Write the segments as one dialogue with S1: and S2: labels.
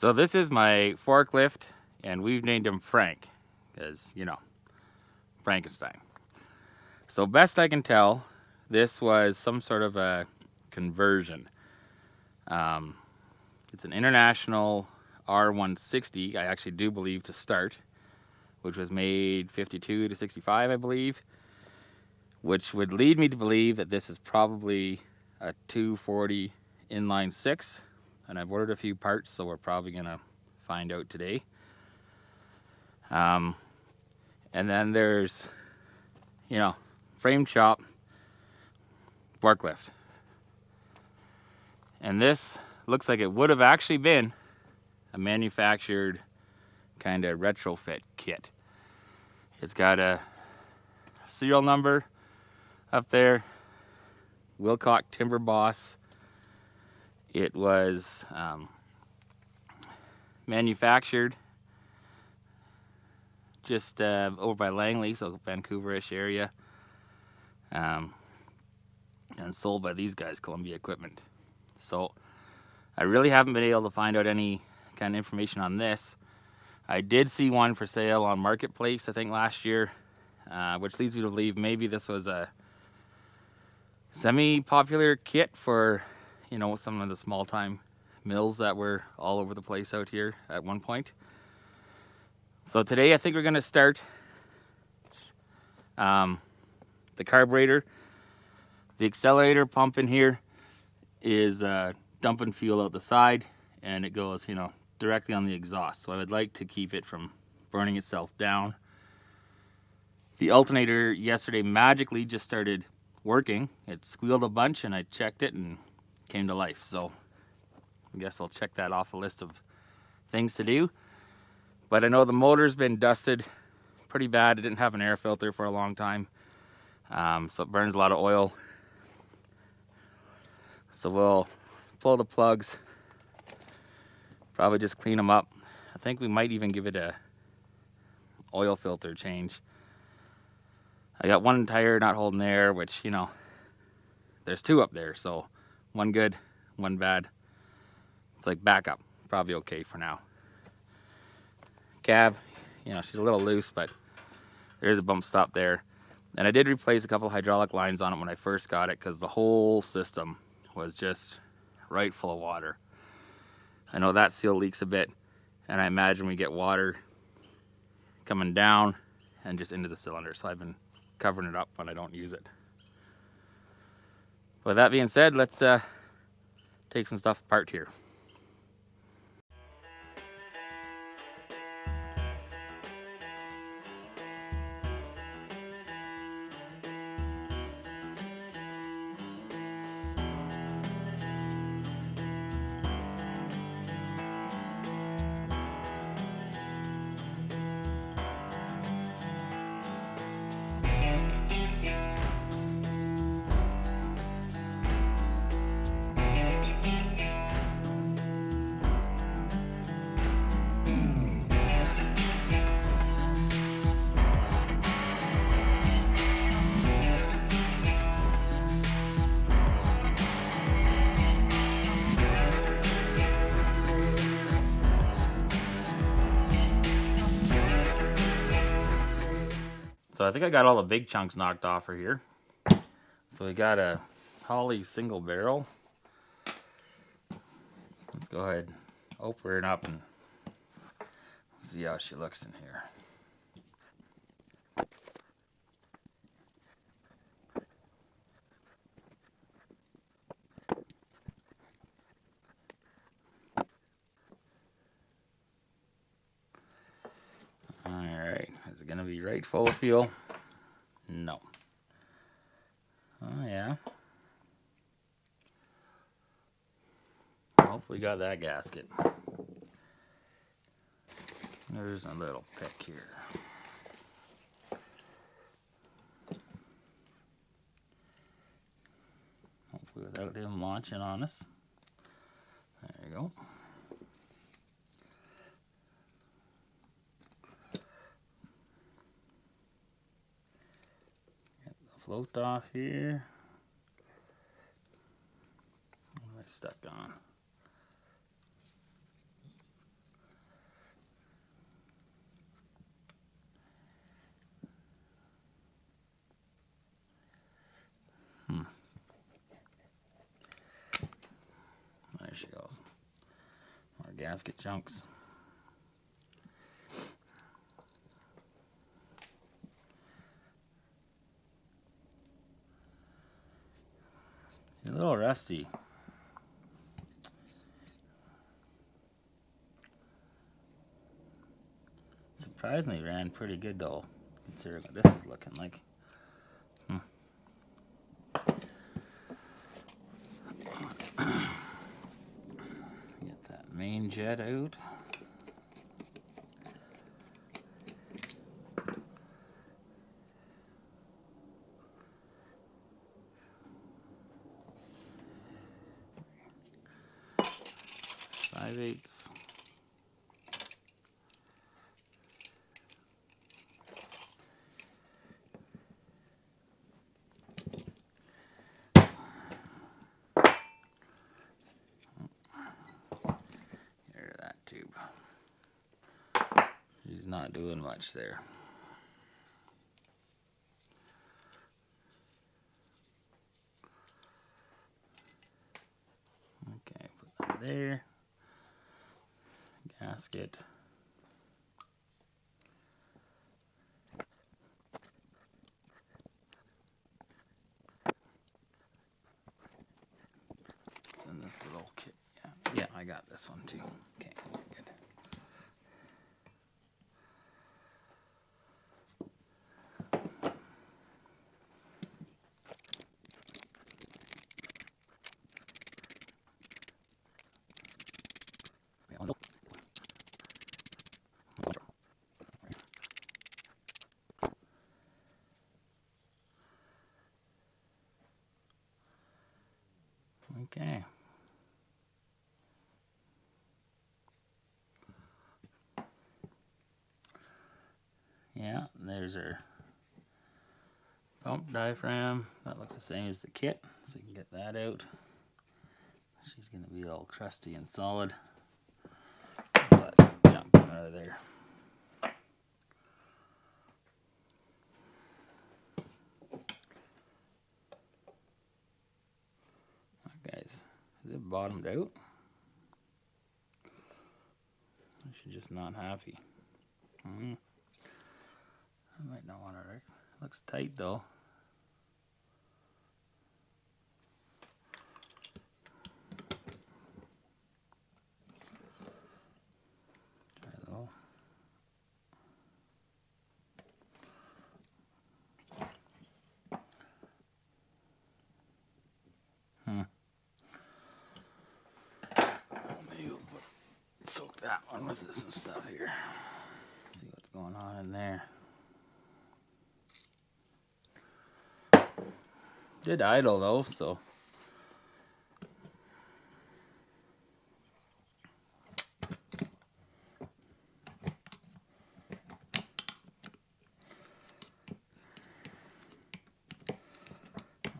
S1: So this is my forklift, and we've named him Frank, because, you know, Frankenstein. So best I can tell, this was some sort of a conversion. It's an International R160, I actually do believe, to start, which was made 52 to 65, I believe, which would lead me to believe that this is probably a 240 inline 6. And I've ordered a few parts, so we're probably gonna find out today. And then there's, you know, frame shop forklift. And this looks like it would have actually been a manufactured kind of retrofit kit. It's got a serial number up there, Wilcock Timber Boss. It was manufactured just over by Langley, so Vancouver-ish area, and sold by these guys, Columbia Equipment. So I really haven't been able to find out any kind of information on this. I did see one for sale on Marketplace, I think last year, which leads me to believe maybe this was a semi-popular kit for, you know, some of the small-time mills that were all over the place out here at one point. So today I think we're going to start the carburetor. The accelerator pump in here is dumping fuel out the side, and it goes, you know, directly on the exhaust. So I would like to keep it from burning itself down. The alternator yesterday magically just started working. It squealed a bunch and I checked it and came to life. So I guess I'll check that off the list of things to do. But I know the motor's been dusted pretty bad. It didn't have an air filter for a long time, so it burns a lot of oil. So we'll pull the plugs, probably just clean them up. I think we might even give it a oil filter change. I got one tire not holding air, which, you know, there's two up there, so one good, one bad. It's like backup, probably okay for now. Cab, you know, she's a little loose, but there's a bump stop there. And I did replace a couple hydraulic lines on it when I first got it, because the whole system was just right full of water. I know that seal leaks a bit, and I imagine we get water coming down and just into the cylinder. So I've been covering it up when I don't use it. With that being said, let's take some stuff apart here. So I think I got all the big chunks knocked off for here. So we got a Holly single barrel. Let's go ahead, open it up and see how she looks in here. Alright, is it going to be right full of fuel? No. Oh yeah. Hopefully got that gasket. There's a little pick here. Hopefully without him launching on us. There you go. Float off here. What am I stuck on? she goes. More gasket chunks. A little rusty. Surprisingly ran pretty good though, considering what this is looking like. Get that main jet out. Five-eighths. Here, that tube. She's not doing much there. Okay, put that there. Gasket. It's in this little kit. Yeah, I got this one too. Okay, good. Okay. Yeah, there's our pump diaphragm. That looks the same as the kit, so you can get that out. She's going to be all crusty and solid, but jumping out of there. Guys, is it bottomed out? She's just not happy. I might not want to wreck. Looks tight though. Try though. Maybe we'll soak that one with some stuff here. See what's going on in there. Did idle though, so.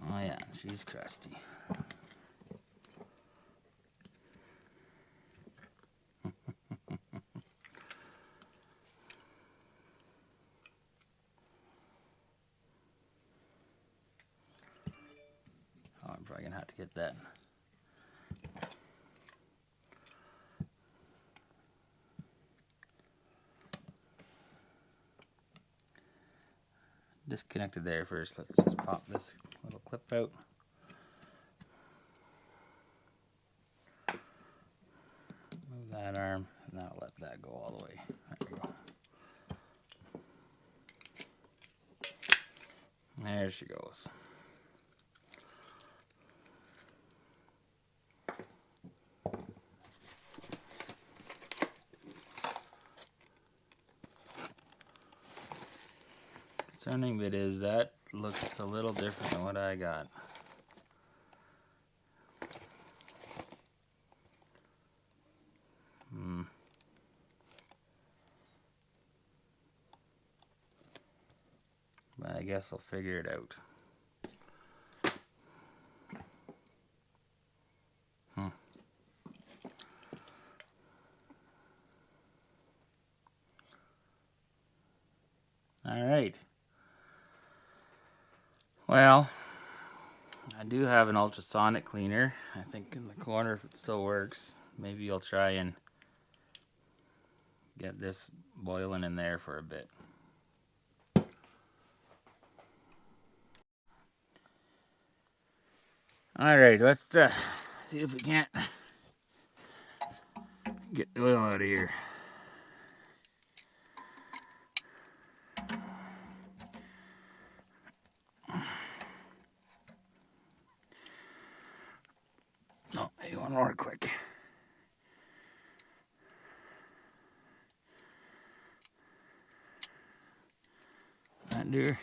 S1: Oh yeah, she's crusty. I'm probably gonna have to get that. Disconnected there first. Let's just pop this little clip out. Move that arm, and now let that go all the way. There we go. There she goes. Concerning bit is that looks a little different than what I got. But I guess I'll figure it out. All right. Well, I do have an ultrasonic cleaner, I think in the corner if it still works. Maybe I'll try and get this boiling in there for a bit. Alright, let's see if we can't get the oil out of here. Oh, maybe one more quick. That dear.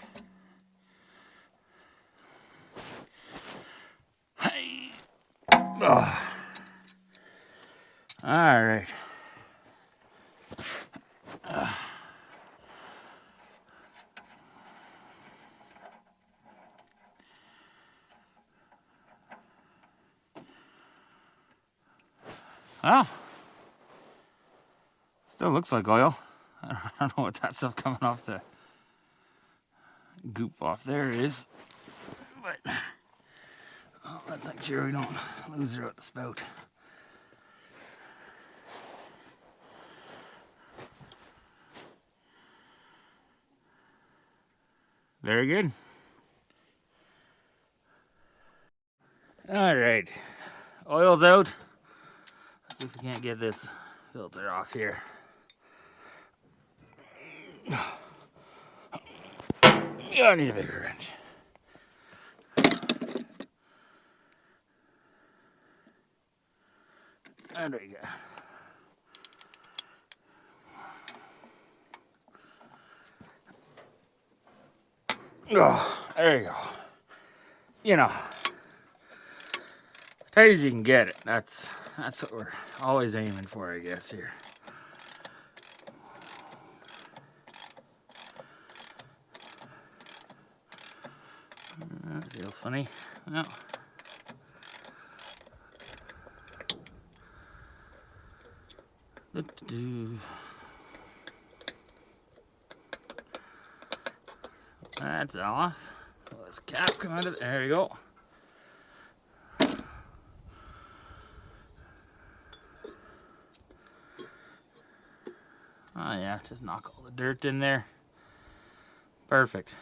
S1: Hey. Oh. All right. Well, still looks like oil. I don't know what that stuff coming off the goop off there is, but oh, let's make sure we don't lose her at the spout. Very good. All right, oil's out. Let's see if we can't get this filter off here. Yeah, I need a bigger wrench. And there you go. Oh, there you go. You know, tight as you can get it. That's what we're always aiming for, I guess, here. That feels funny. No. That's off. Let's cap come out of there. You go. Oh yeah, just knock all the dirt in there. Perfect.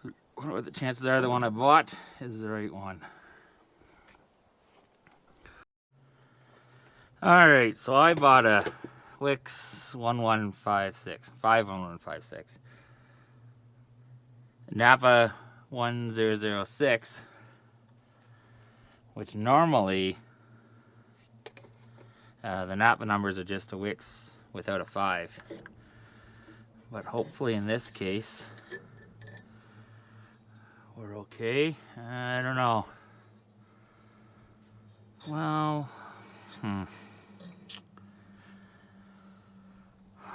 S1: I wonder what the chances are the one I bought is the right one. Alright, so I bought a Wix 51156 Napa 1006, which normally the Napa numbers are just a Wix without a 5. But hopefully in this case, we're okay. I don't know. Well,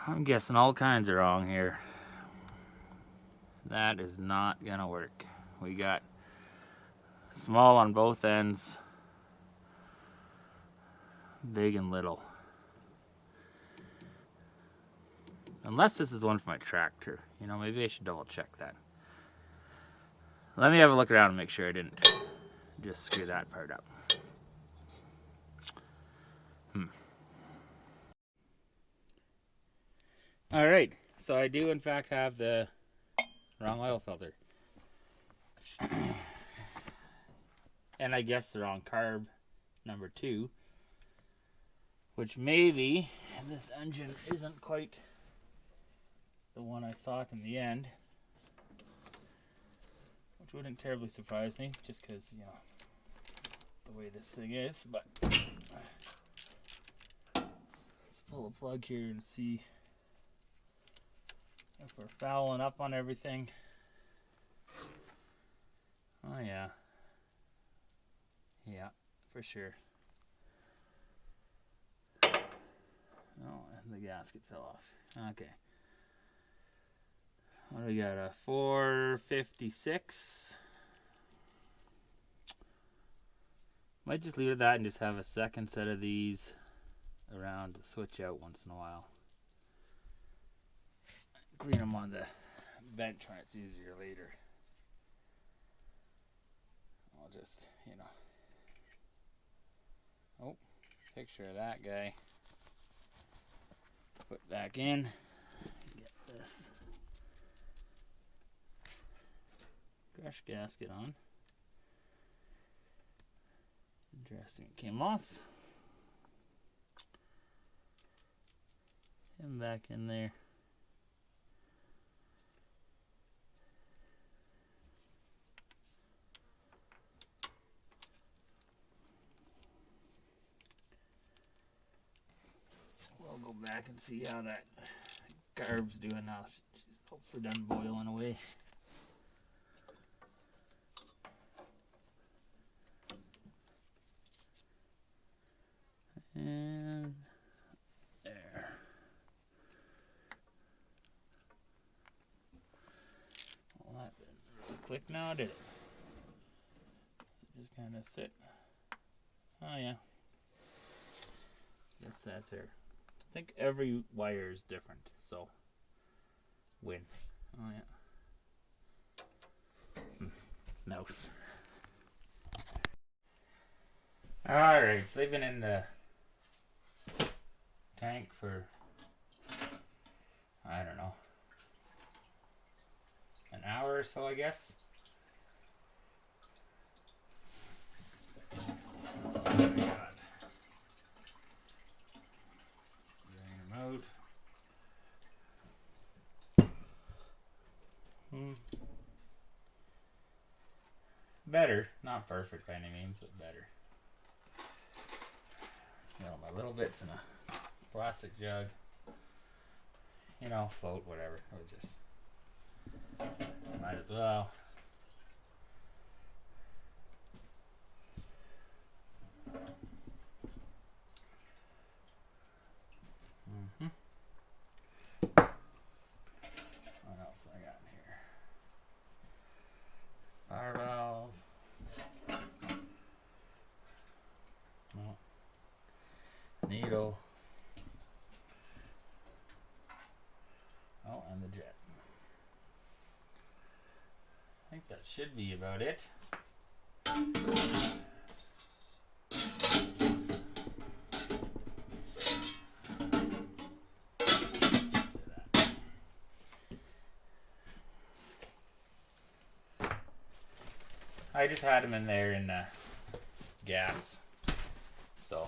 S1: I'm guessing all kinds are wrong here. That is not gonna work. We got small on both ends, big and little. Unless this is the one for my tractor. You know, maybe I should double check that. Let me have a look around and make sure I didn't just screw that part up. Alright, so I do in fact have the wrong oil filter. And I guess the wrong carb number 2. Which maybe this engine isn't quite the one I thought in the end. Which wouldn't terribly surprise me, just because, you know, the way this thing is. But let's pull the plug here and see if we're fouling up on everything. Oh yeah. Yeah, for sure. Oh, and the gasket fell off. Okay. What do we got? A 456. Might just leave it at that and just have a second set of these around to switch out once in a while. Clean them on the bench when it's easier later. just, oh, picture of that guy. Put back in. Get this crash gasket on. Interesting, it came off. Him back in there. We'll go back and see how that carb's doing now. She's hopefully done boiling away. And there. Well, that didn't really click now, did it? Does it just kind of sit? Oh yeah. Guess that's her. I think every wire is different, so win. Oh yeah. Mouse. Alright, so they've been in the tank for, I don't know, an hour or so, I guess. Let's see what we got. Drain them out. Better, not perfect by any means, but better. My little bits in a plastic jug. Float, whatever. It was just, might as well. What else I got in here? Power valve. Needle. Oh, and the jet. I think that should be about it. I just had them in there in gas, so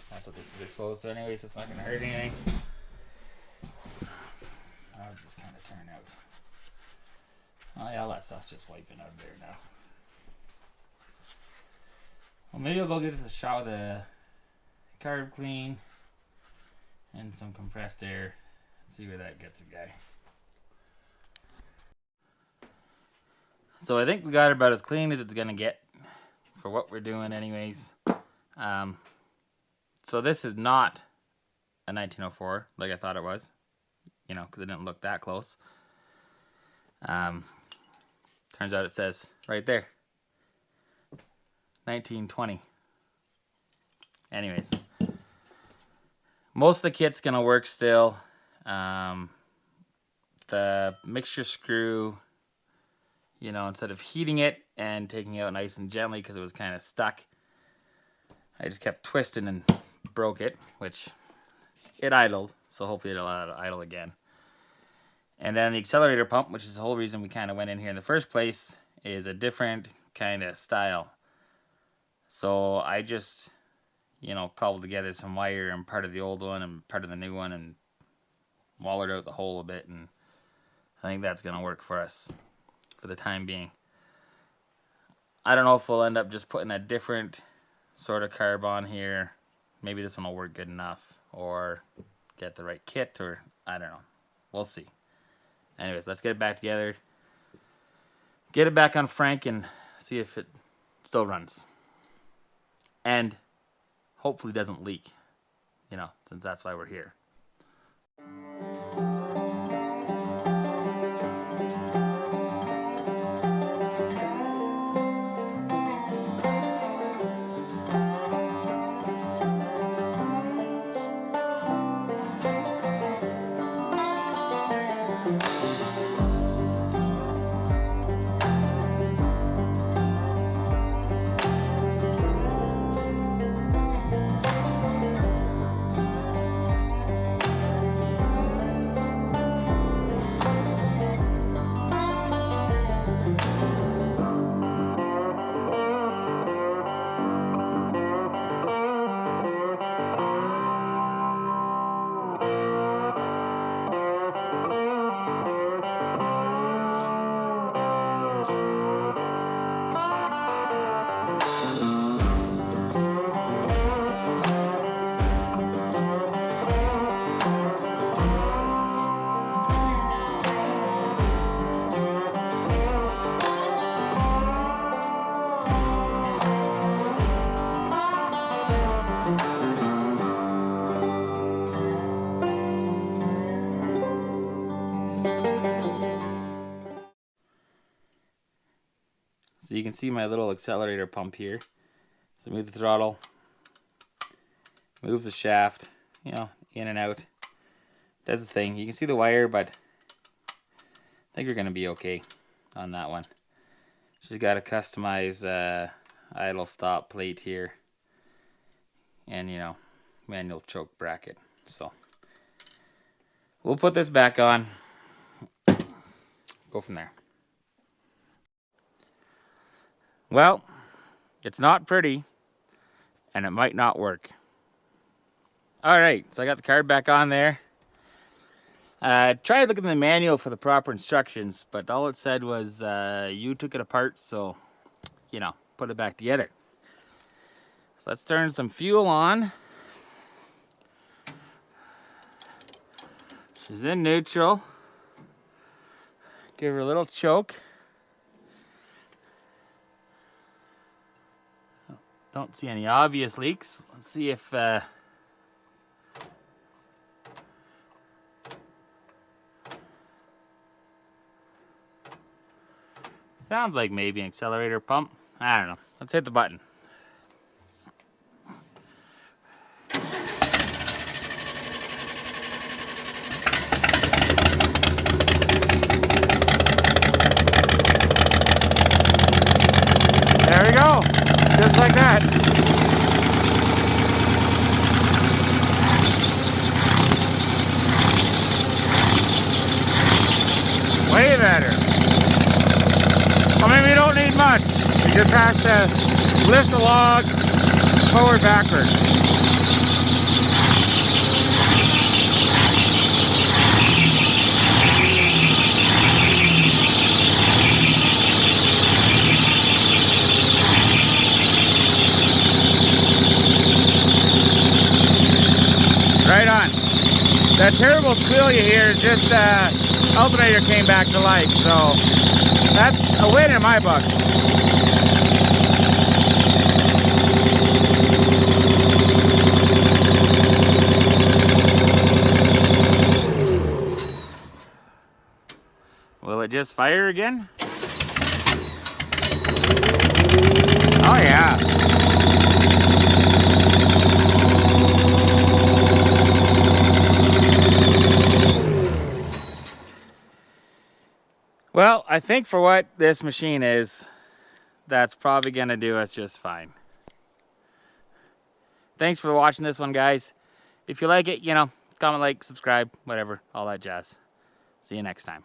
S1: that's what this is exposed to anyway, so it's not going to hurt anything. I'll just kind of turn out. Oh yeah, all that stuff's just wiping out of there now. Well, maybe I'll go give this a shot with a carb clean and some compressed air and see where that gets a guy. So I think we got it about as clean as it's going to get for what we're doing anyways. So this is not a 1904 like I thought it was, because it didn't look that close. Turns out it says right there, 1920. Anyways, most of the kit's gonna work still. The mixture screw, instead of heating it and taking it out nice and gently because it was kind of stuck, I just kept twisting and broke it, which it idled, so hopefully it'll idle again. And then the accelerator pump, which is the whole reason we kind of went in here in the first place, is a different kind of style. So I just, cobbled together some wire and part of the old one and part of the new one and wallered out the hole a bit, and I think that's going to work for us for the time being. I don't know if we'll end up just putting a different sort of carb on here. Maybe this one will work good enough, or get the right kit, or I don't know. We'll see. Anyways, let's get it back together. Get it back on Frank and see if it still runs. And hopefully doesn't leak, since that's why we're here. So you can see my little accelerator pump here. So move the throttle, moves the shaft, you know, in and out. Does its thing. You can see the wire, but I think we're going to be okay on that one. She's got a customized idle stop plate here. And, you know, manual choke bracket. So we'll put this back on. Go from there. Well, it's not pretty, and it might not work. All right, so I got the carb back on there. Tried looking in the manual for the proper instructions, but all it said was you took it apart, so, you know, put it back together. So let's turn some fuel on. She's in neutral. Give her a little choke. Don't see any obvious leaks. Let's see if sounds like maybe an accelerator pump. I don't know. Let's hit the button. There we go. Just like that. Way better. I mean, we don't need much. We just have to lift the log forward, backward. Right on. That terrible squeal you hear is just alternator came back to life, so that's a win in my book. Will it just fire again? Oh yeah. Well, I think for what this machine is, that's probably going to do us just fine. Thanks for watching this one, guys. If you like it, you know, comment, like, subscribe, whatever, all that jazz. See you next time.